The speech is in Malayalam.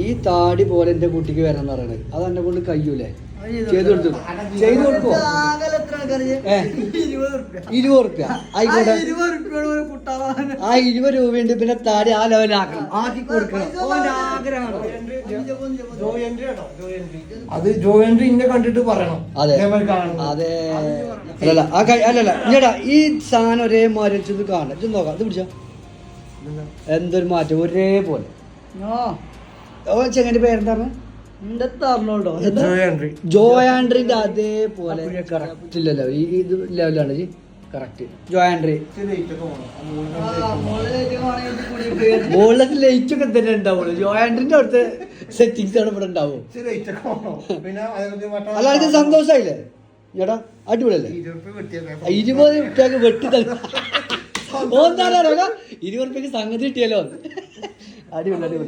ഈ താടി പോലെ എന്റെ കുട്ടിക്ക് വരണം എന്ന് പറയണത് അത് എന്നെ കൊണ്ട് കഴിയൂലേ? ചെയ്തു കൊടുത്തു ചെയ്തു കൊടുക്കോ? 20 റുപ്യ ആയിക്കോട്ടെ. ആ 20 രൂപയുണ്ട്. പിന്നെ താടി ആ ലെവലാക്കണം, ആക്കി കൊടുക്കണം. ആഗ്രഹമാണ്. അത് ജോയിൻട്രി ഇന്നെ കണ്ടിട്ട് പറയണം. അതെ അതെ. അല്ലല്ല ഇങ്ങടാ ഈ സാധനം ഒരേമാതിരി വെച്ചത് കാണാം. ഇത് നോക്കാം, ഇത് പിടിച്ചോ. എന്തൊരു മാറ്റം, ഒരേപോലെ. ചെങ്ങന്റെ പേരെന്താണ്? ജോയാൻഡ്രിന്റെ അതേപോലെ കറക്റ്റ് ഇല്ലല്ലോ. ഈ ഇത് ലെവലാണ് കറക്റ്റ്. ജോയാൻഡ്രി മുകളിലത്തെ ലൈറ്റ് ഒക്കെ തന്നെ ഉണ്ടാവുള്ളൂ. ജോയാൻഡ്രിന്റെ അവിടുത്തെ സെറ്റിങ്സ് ആണ് ഇവിടെ ഉണ്ടാവും. അല്ല എനിക്ക് സന്തോഷായില്ലേ ചേട്ടാ? അടിപൊളിയല്ലേ? 20 റുപ്യക്ക് വെട്ടി ഓന്താണോ 20 റുപ്യക്ക് സംഗതി കിട്ടിയല്ലോ. അടിപൊളി അടിപൊളി.